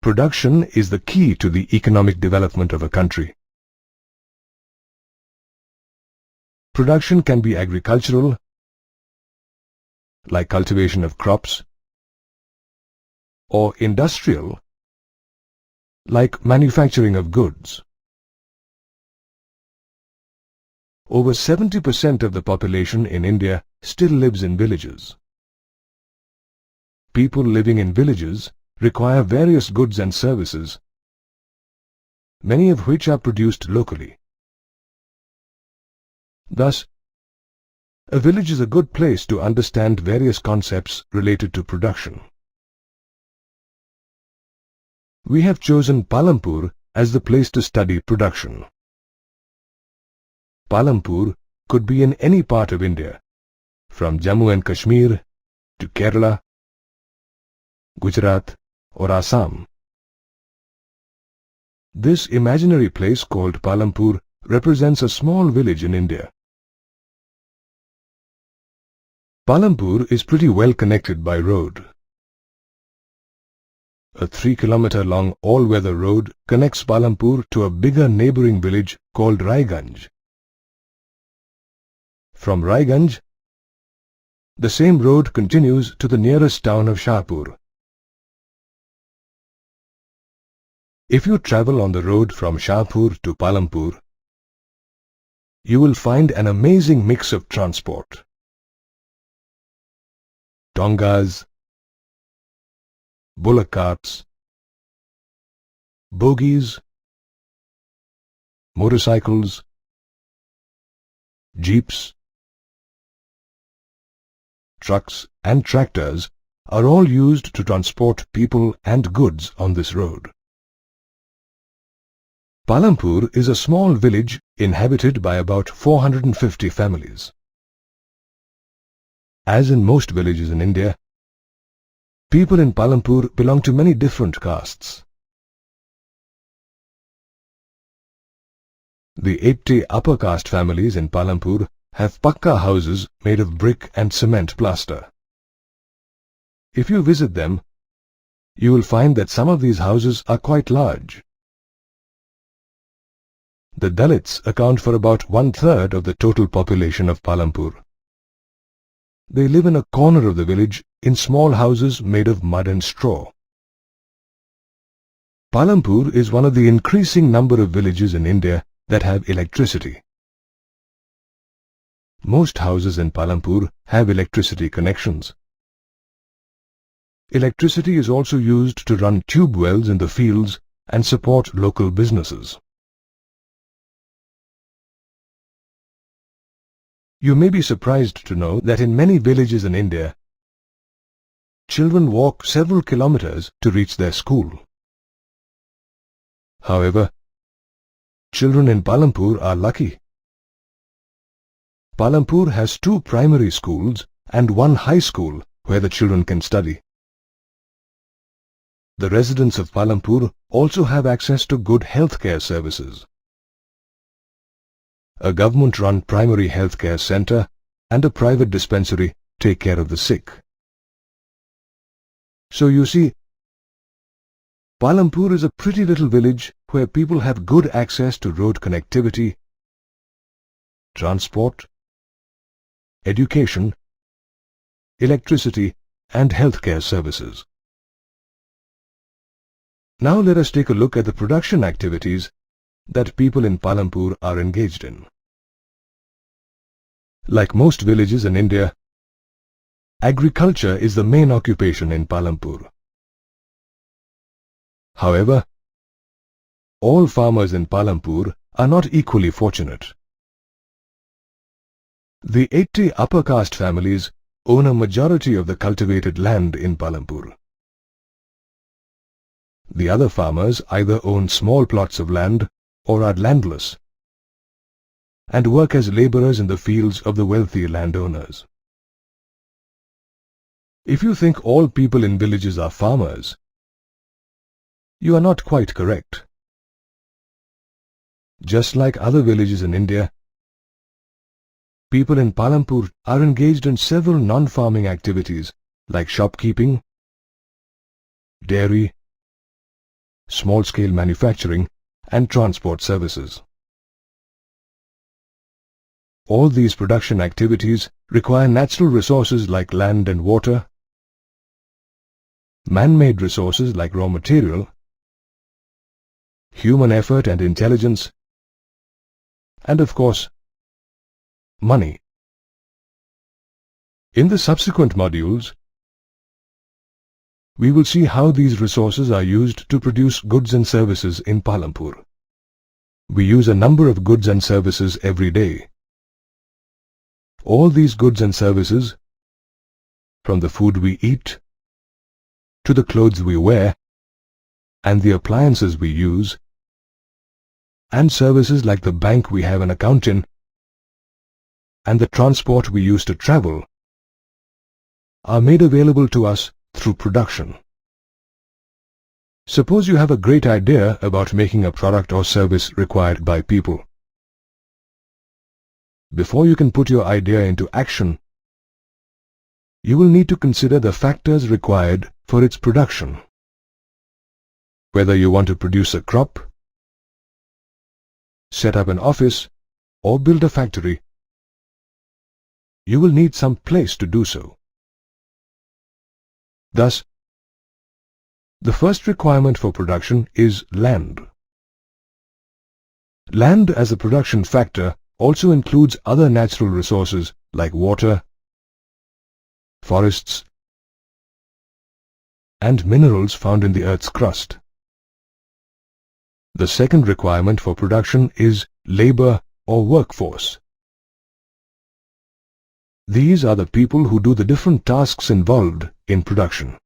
Production is the key to the economic development of a country. Production can be agricultural, like cultivation of crops, or industrial, like manufacturing of goods. Over 70% of the population in India still lives in villages. People living in villages require various goods and services, many of which are produced locally. Thus, a village is a good place to understand various concepts related to production. We have chosen Palampur as the place to study production. Palampur could be in any part of India, from Jammu and Kashmir to Kerala, Gujarat or Assam. This imaginary place called Palampur represents a small village in India. Palampur is pretty well connected by road. A 3-kilometer-long all-weather road connects Palampur to a bigger neighboring village called Raiganj. From Raiganj, the same road continues to the nearest town of Shahpur. If you travel on the road from Shahpur to Palampur, you will find an amazing mix of transport. Dongas, bullock carts, bogies, motorcycles, jeeps, trucks and tractors are all used to transport people and goods on this road. Palampur is a small village inhabited by about 450 families. As in most villages in India, people in Palampur belong to many different castes. The �12 caste families in Palampur have pakka houses made of brick and cement plaster. If you visit them, you will find that some of these houses are quite large. The Dalits account for about 1/3 of the total population of Palampur. They live in a corner of the village in small houses made of mud and straw. Palampur is one of the increasing number of villages in India that have electricity. Most houses in Palampur have electricity connections. Electricity is also used to run tube wells in the fields and support local businesses. You may be surprised to know that in many villages in India, children walk several kilometers to reach their school. However, children in Palampur are lucky. Palampur has 2 primary schools and 1 high school where the children can study. The residents of Palampur also have access to good healthcare services. A government-run primary healthcare center and a private dispensary take care of the sick. So you see, Palampur is a pretty little village where people have good access to road connectivity, transport, education, electricity and healthcare services. Now let us take a look at the production activities that people in Palampur are engaged in. Like most villages in India, agriculture is the main occupation in Palampur. However, all farmers in Palampur are not equally fortunate. The �12 upper caste families own a majority of the cultivated land in Palampur. The other farmers either own small plots of land or are landless and work as laborers in the fields of the wealthy landowners. If you think all people in villages are farmers, you are not quite correct. Just like other villages in India, people in Palampur are engaged in several non-farming activities like shopkeeping, dairy, small-scale manufacturing, and transport services. All these production activities require natural resources like land and water, man-made resources like raw material, human effort and intelligence, and of course, money. In the subsequent modules, we will see how these resources are used to produce goods and services in Palampur. We use a number of goods and services every day. All these goods and services, from the food we eat, to the clothes we wear, and the appliances we use, and services like the bank we have an account in, and the transport we use to travel, are made available to us through production. Suppose you have a great idea about making a product or service required by people. Before you can put your idea into action, you will need to consider the factors required for its production. Whether you want to produce a crop, set up an office, or build a factory, you will need some place to do so. Thus, the first requirement for production is land. Land as a production factor also includes other natural resources like water, forests, and minerals found in the Earth's crust. The second requirement for production is labor or workforce. These are the people who do the different tasks involved in production.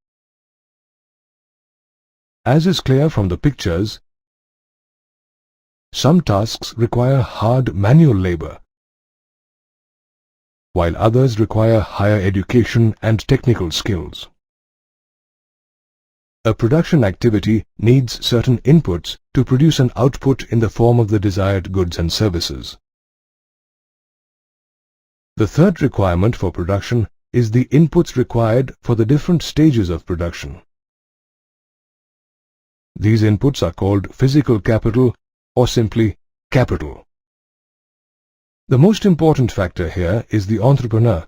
As is clear from the pictures, some tasks require hard manual labor, while others require higher education and technical skills. A production activity needs certain inputs to produce an output in the form of the desired goods and services. The third requirement for production is the inputs required for the different stages of production. These inputs are called physical capital or simply capital. The most important factor here is the entrepreneur,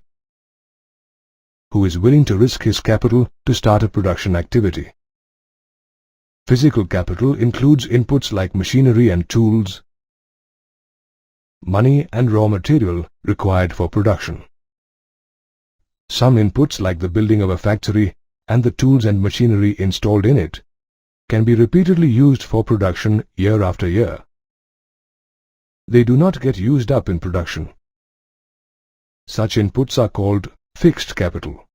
who is willing to risk his capital to start a production activity. Physical capital includes inputs like machinery and tools, money and raw material required for production. Some inputs like the building of a factory and the tools and machinery installed in it can be repeatedly used for production year after year. They do not get used up in production. Such inputs are called fixed capital.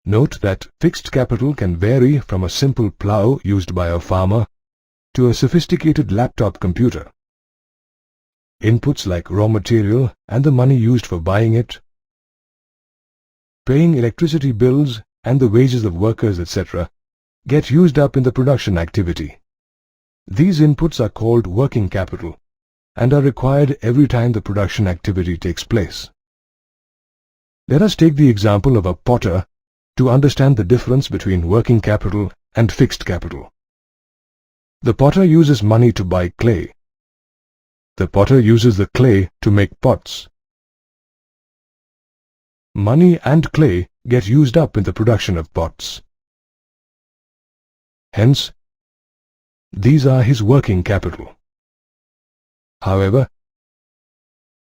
Note that fixed capital can vary from a simple plough used by a farmer to a sophisticated laptop computer. Inputs like raw material and the money used for buying it, paying electricity bills and the wages of workers, etc., get used up in the production activity. These inputs are called working capital and are required every time the production activity takes place. Let us take the example of a potter to understand the difference between working capital and fixed capital. The potter uses money to buy clay. The potter uses the clay to make pots. Money and clay get used up in the production of pots. Hence, these are his working capital. However,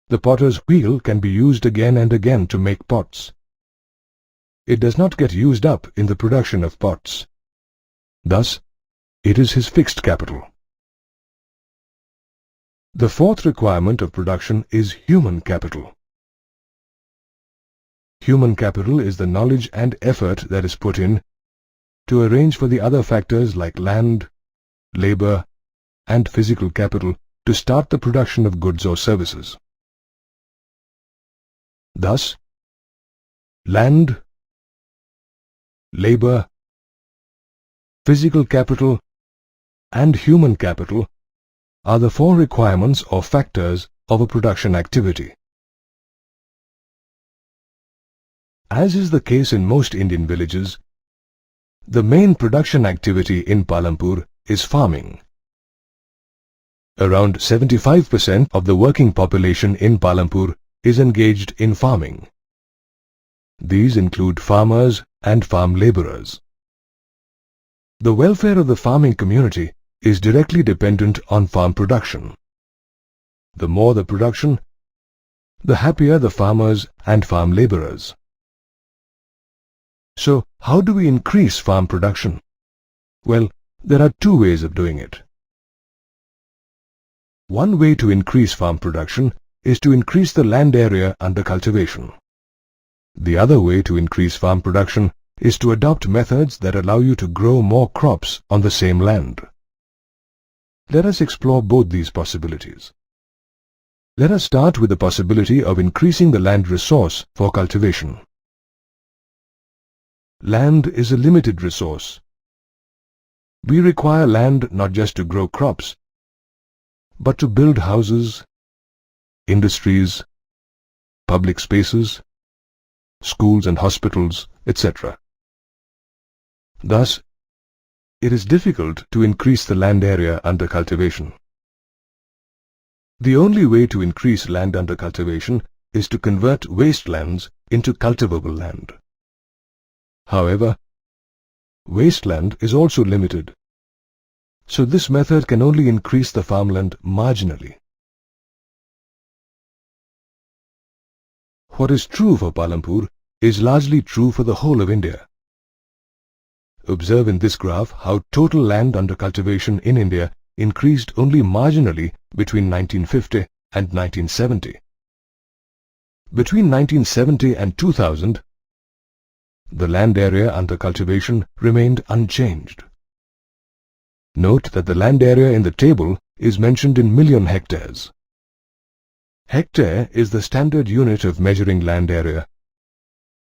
the potter's wheel can be used again and again to make pots. It does not get used up in the production of pots. Thus, it is his fixed capital. The fourth requirement of production is human capital. Human capital is the knowledge and effort that is put in to arrange for the other factors like land, labor, and physical capital to start the production of goods or services. Thus, land, labor, physical capital, and human capital are the four requirements or factors of a production activity. As is the case in most Indian villages, the main production activity in Palampur is farming. Around 75% of the working population in Palampur is engaged in farming. These include farmers and farm laborers. The welfare of the farming community is directly dependent on farm production. The more the production, the happier the farmers and farm laborers. So, how do we increase farm production? Well, there are two ways of doing it. One way to increase farm production is to increase the land area under cultivation. The other way to increase farm production is to adopt methods that allow you to grow more crops on the same land. Let us explore both these possibilities. Let us start with the possibility of increasing the land resource for cultivation. Land is a limited resource. We require land not just to grow crops, but to build houses, industries, public spaces, schools and hospitals, etc. Thus, it is difficult to increase the land area under cultivation. The only way to increase land under cultivation is to convert wastelands into cultivable land. However, wasteland is also limited, so this method can only increase the farmland marginally. What is true for Palampur is largely true for the whole of India. Observe in this graph how total land under cultivation in India increased only marginally between 1950 and 1970. Between 1970 and 2000, the land area under cultivation remained unchanged. Note that the land area in the table is mentioned in million hectares. Hectare is the standard unit of measuring land area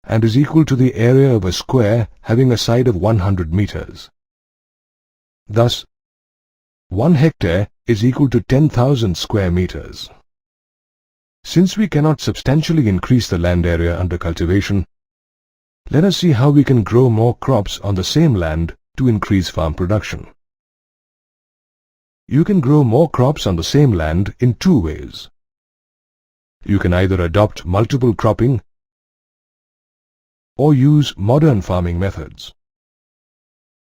and is equal to the area of a square having a side of 100 meters. Thus, 1 hectare is equal to 10,000 square meters. Since we cannot substantially increase the land area under cultivation, let us see how we can grow more crops on the same land to increase farm production. You can grow more crops on the same land in two ways. You can either adopt multiple cropping or use modern farming methods.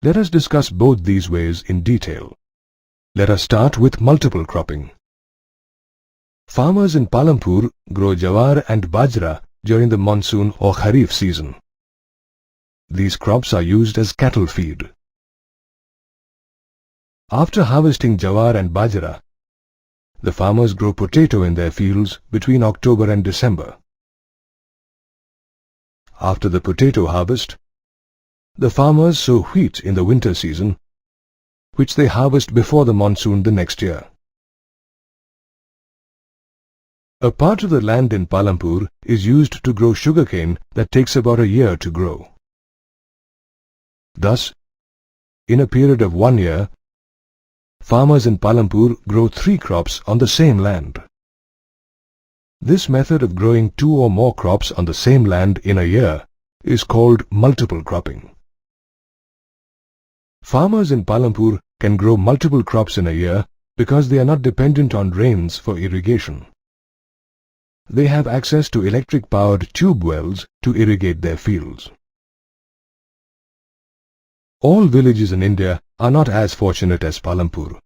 Let us discuss both these ways in detail. Let us start with multiple cropping. Farmers in Palampur grow jawar and bajra during the monsoon or kharif season. These crops are used as cattle feed. After harvesting jawar and bajra, the farmers grow potato in their fields between October and December. After the potato harvest, the farmers sow wheat in the winter season, which they harvest before the monsoon the next year. A part of the land in Palampur is used to grow sugarcane that takes about a year to grow. Thus, in a period of 1 year, farmers in Palampur grow 3 crops on the same land. This method of growing 2 or more crops on the same land in a year is called multiple cropping. Farmers in Palampur can grow multiple crops in a year because they are not dependent on rains for irrigation. They have access to electric-powered tube wells to irrigate their fields. All villages in India are not as fortunate as Palampur.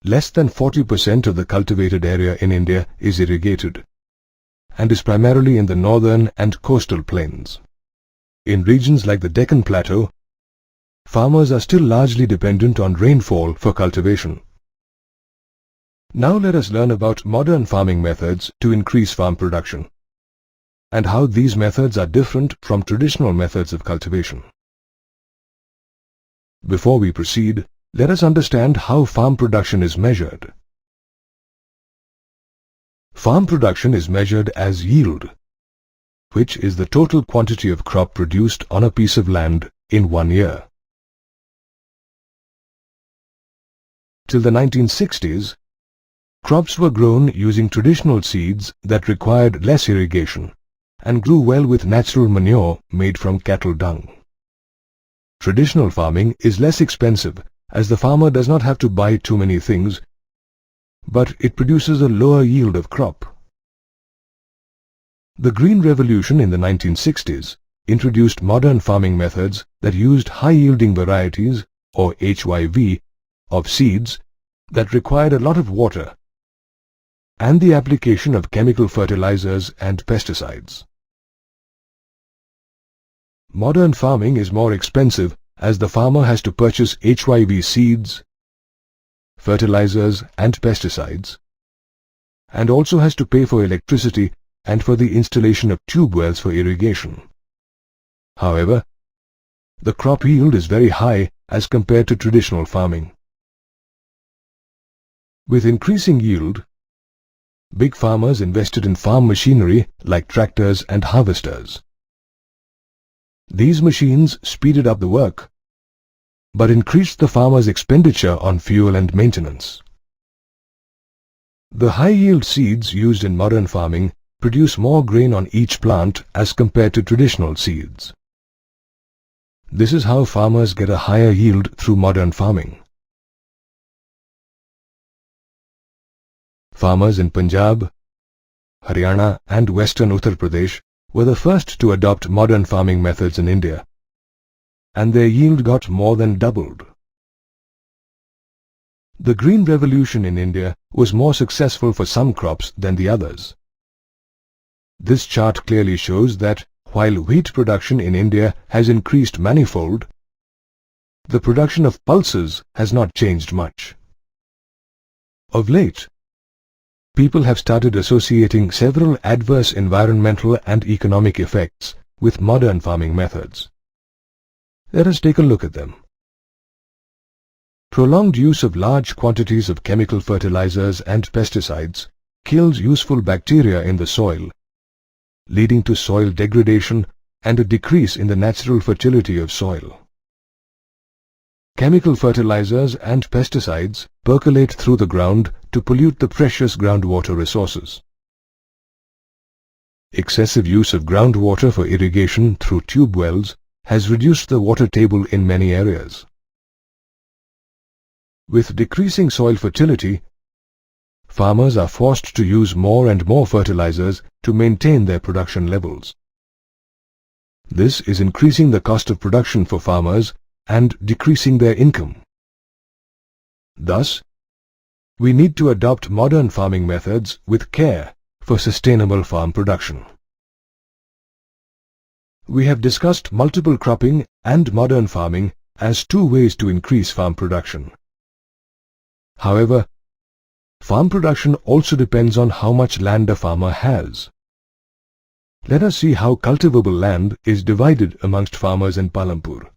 Less than 40% of the cultivated area in India is irrigated and is primarily in the northern and coastal plains. In regions like the Deccan Plateau, farmers are still largely dependent on rainfall for cultivation. Now let us learn about modern farming methods to increase farm production and how these methods are different from traditional methods of cultivation. Before we proceed, let us understand how farm production is measured. Farm production is measured as yield, which is the total quantity of crop produced on a piece of land in 1 year. Till the 1960s, crops were grown using traditional seeds that required less irrigation and grew well with natural manure made from cattle dung. Traditional farming is less expensive as the farmer does not have to buy too many things, but it produces a lower yield of crop. The Green Revolution in the 1960s introduced modern farming methods that used high-yielding varieties, or HYV, of seeds that required a lot of water, and the application of chemical fertilizers and pesticides. Modern farming is more expensive as the farmer has to purchase HYV seeds, fertilizers and pesticides, and also has to pay for electricity and for the installation of tube wells for irrigation. However, the crop yield is very high as compared to traditional farming. With increasing yield, big farmers invested in farm machinery like tractors and harvesters. These machines speeded up the work, but increased the farmer's expenditure on fuel and maintenance. The high-yield seeds used in modern farming produce more grain on each plant as compared to traditional seeds. This is how farmers get a higher yield through modern farming. Farmers in Punjab, Haryana and western Uttar Pradesh were the first to adopt modern farming methods in India, and their yield got more than doubled. The Green Revolution in India was more successful for some crops than the others. This chart clearly shows that while wheat production in India has increased manifold, the production of pulses has not changed much. Of late, people have started associating several adverse environmental and economic effects with modern farming methods. Let us take a look at them. Prolonged use of large quantities of chemical fertilizers and pesticides kills useful bacteria in the soil, leading to soil degradation and a decrease in the natural fertility of soil. Chemical fertilizers and pesticides percolate through the ground to pollute the precious groundwater resources. Excessive use of groundwater for irrigation through tube wells has reduced the water table in many areas. With decreasing soil fertility, farmers are forced to use more and more fertilizers to maintain their production levels. This is increasing the cost of production for farmers and decreasing their income. Thus, we need to adopt modern farming methods with care for sustainable farm production. We have discussed multiple cropping and modern farming as two ways to increase farm production. However, farm production also depends on how much land a farmer has. Let us see how cultivable land is divided amongst farmers in Palampur.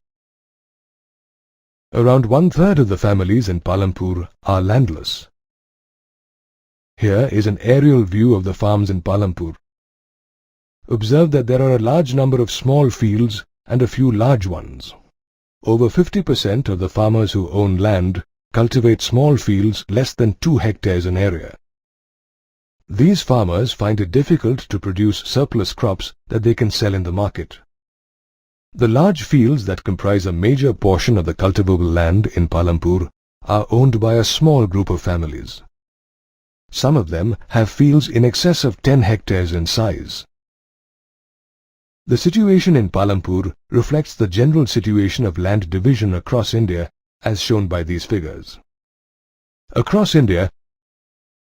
Around 1/3 of the families in Palampur are landless. Here is an aerial view of the farms in Palampur. Observe that there are a large number of small fields and a few large ones. Over 50% of the farmers who own land cultivate small fields less than 2 hectares in area. These farmers find it difficult to produce surplus crops that they can sell in the market. The large fields that comprise a major portion of the cultivable land in Palampur are owned by a small group of families. Some of them have fields in excess of 10 hectares in size. The situation in Palampur reflects the general situation of land division across India as shown by these figures. Across India,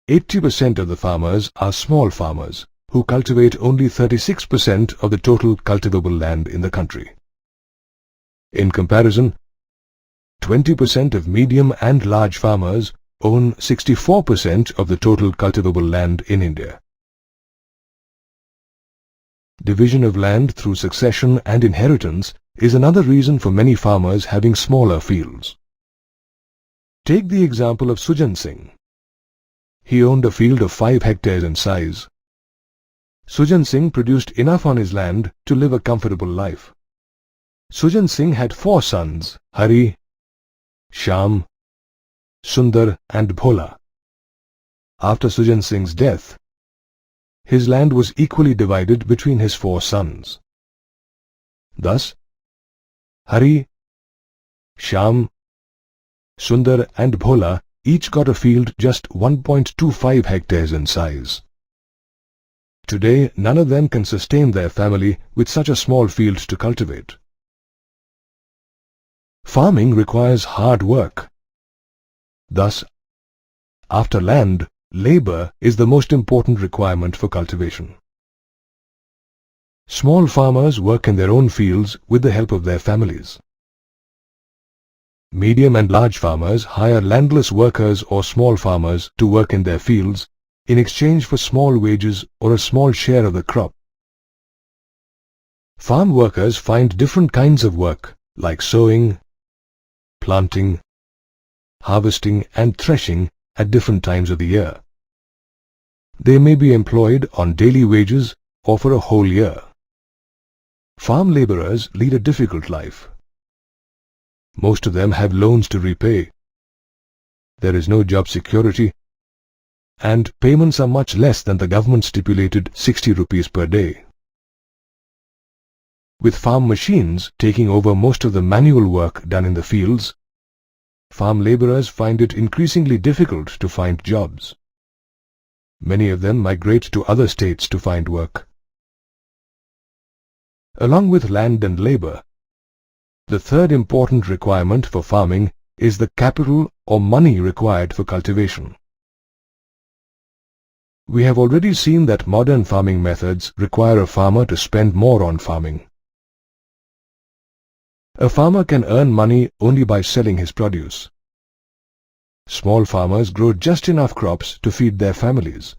80% of the farmers are small farmers who cultivate only 36% of the total cultivable land in the country. In comparison, 20% of medium and large farmers own 64% of the total cultivable land in India. Division of land through succession and inheritance is another reason for many farmers having smaller fields. Take the example of Sujan Singh. He owned a field of 5 hectares in size. Sujan Singh produced enough on his land to live a comfortable life. Sujan Singh had 4 sons, Hari, Shyam, Sundar and Bhola. After Sujan Singh's death, his land was equally divided between his 4 sons. Thus, Hari, Shyam, Sundar and Bhola each got a field just 1.25 hectares in size. Today, none of them can sustain their family with such a small field to cultivate. Farming requires hard work. Thus, after land, labor is the most important requirement for cultivation. Small farmers work in their own fields with the help of their families. Medium and large farmers hire landless workers or small farmers to work in their fields in exchange for small wages or a small share of the crop. Farm workers find different kinds of work like sowing, planting, harvesting and threshing at different times of the year. They may be employed on daily wages or for a whole year. Farm laborers lead a difficult life. Most of them have loans to repay. There is no job security, and payments are much less than the government stipulated 60 rupees per day. With farm machines taking over most of the manual work done in the fields, farm laborers find it increasingly difficult to find jobs. Many of them migrate to other states to find work. Along with land and labor, the third important requirement for farming is the capital or money required for cultivation. We have already seen that modern farming methods require a farmer to spend more on farming. A farmer can earn money only by selling his produce. Small farmers grow just enough crops to feed their families.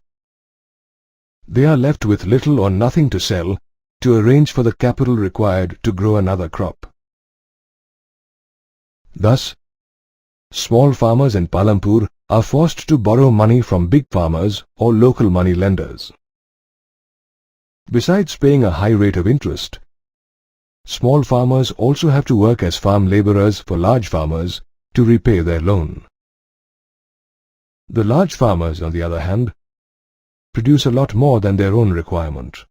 They are left with little or nothing to sell to arrange for the capital required to grow another crop. Thus, small farmers in Palampur are forced to borrow money from big farmers or local money lenders. Besides paying a high rate of interest, small farmers also have to work as farm laborers for large farmers to repay their loan. The large farmers, on the other hand, produce a lot more than their own requirement.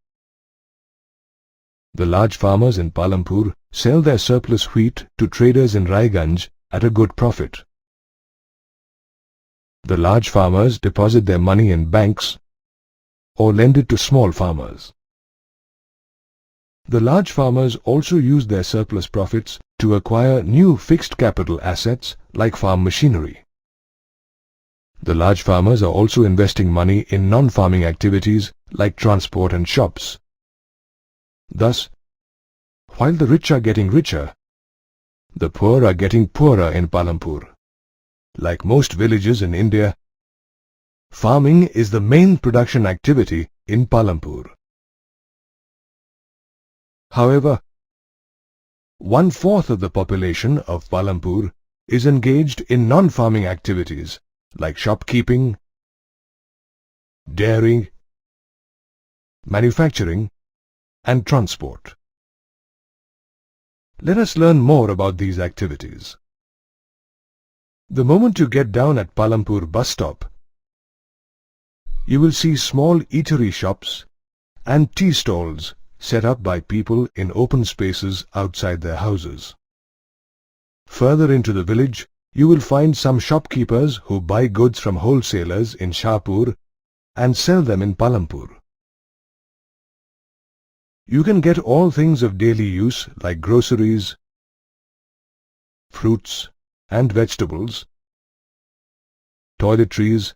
The large farmers in Palampur sell their surplus wheat to traders in Raiganj at a good profit. The large farmers deposit their money in banks or lend it to small farmers. The large farmers also use their surplus profits to acquire new fixed capital assets like farm machinery. The large farmers are also investing money in non-farming activities like transport and shops. Thus, while the rich are getting richer, the poor are getting poorer in Palampur. Like most villages in India, farming is the main production activity in Palampur. However, 1/4 of the population of Palampur is engaged in non-farming activities like shopkeeping, dairying, manufacturing, and transport. Let us learn more about these activities. The moment you get down at Palampur bus stop, you will see small eatery shops and tea stalls set up by people in open spaces outside their houses. Further into the village, you will find some shopkeepers who buy goods from wholesalers in Shahpur and sell them in Palampur. You can get all things of daily use like groceries, fruits and vegetables, toiletries,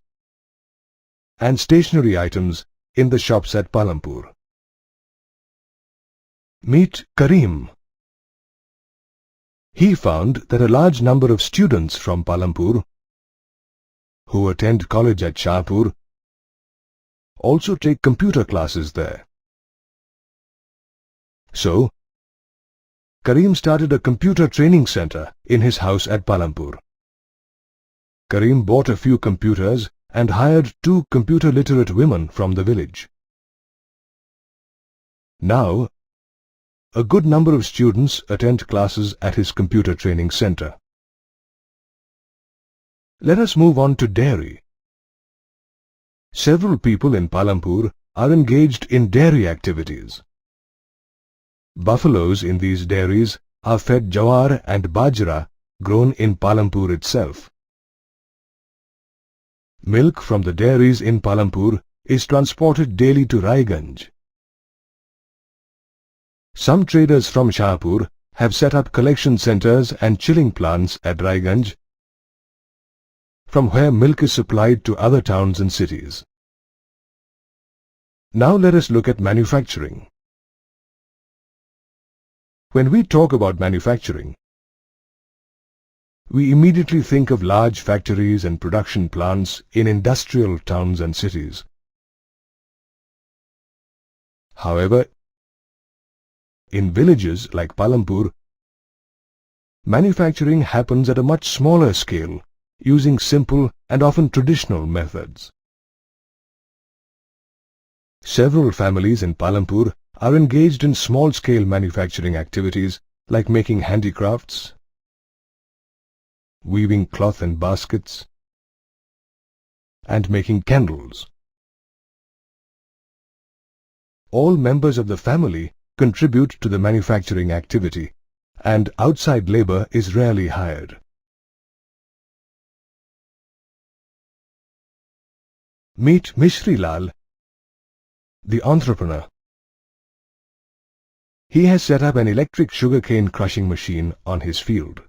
and stationery items in the shops at Palampur. Meet Karim. He found that a large number of students from Palampur who attend college at Shahpur also take computer classes there. So, Karim started a computer training center in his house at Palampur. Karim bought a few computers and hired 2 computer literate women from the village. Now, a good number of students attend classes at his computer training center. Let us move on to dairy. Several people in Palampur are engaged in dairy activities. Buffaloes in these dairies are fed jawar and bajra grown in Palampur itself. Milk from the dairies in Palampur is transported daily to 𝙈𝙃𝙊𝙃. Some traders from 𝙎𝙃𝙊𝙋 have set up collection centers and chilling plants at 𝙈𝙃𝙊𝙃, from where milk is supplied to other towns and cities. Now let us look at manufacturing. When we talk about manufacturing, we immediately think of large factories and production plants in industrial towns and cities. However, in villages like Palampur, manufacturing happens at a much smaller scale, using simple and often traditional methods. Several families in Palampur are engaged in small-scale manufacturing activities like making handicrafts, weaving cloth and baskets, and making candles. All members of the family contribute to the manufacturing activity, and outside labor is rarely hired. Meet Mishrilal, the entrepreneur. He has set up an electric sugarcane crushing machine on his field.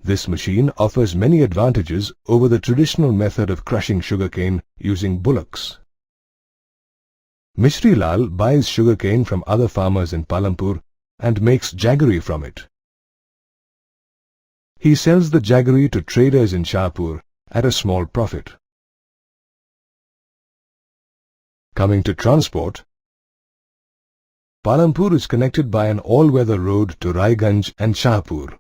This machine offers many advantages over the traditional method of crushing sugarcane using bullocks. Mishrilal buys sugarcane from other farmers in Palampur and makes jaggery from it. He sells the jaggery to traders in 𝙎𝙃𝙃 at a small profit. Coming to transport, Palampur is connected by an all-weather road to 𝙈𝙃𝙃 and 𝙎𝙃𝙃.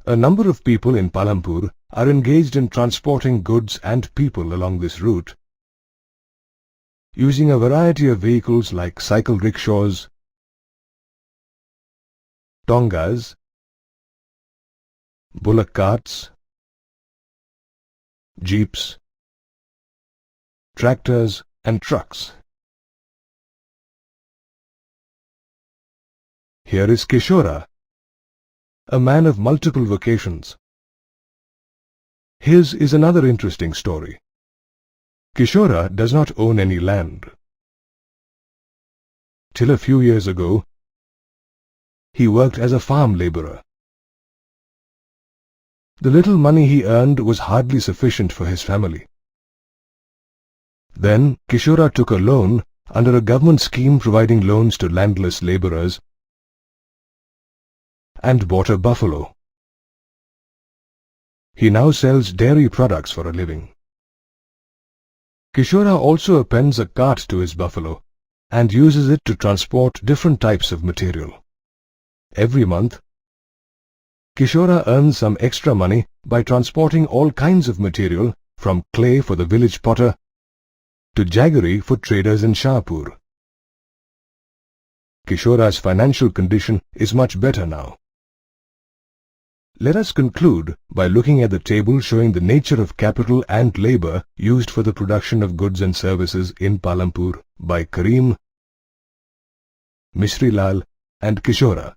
A number of people in Palampur are engaged in transporting goods and people along this route, using a variety of vehicles like cycle rickshaws, tongas, bullock carts, jeeps, tractors and trucks. Here is Kishora, a man of multiple vocations. His is another interesting story. Kishora does not own any land. Till a few years ago, he worked as a farm laborer. The little money he earned was hardly sufficient for his family. Then Kishora took a loan under a government scheme providing loans to landless laborers and bought a buffalo. He now sells dairy products for a living. Kishora also appends a cart to his buffalo and uses it to transport different types of material. Every month, Kishora earns some extra money by transporting all kinds of material from clay for the village potter to jaggery for traders in 𝙎𝙃𝙃. Kishora's financial condition is much better now. Let us conclude by looking at the table showing the nature of capital and labor used for the production of goods and services in Palampur by Karim, Mishrilal and Kishora.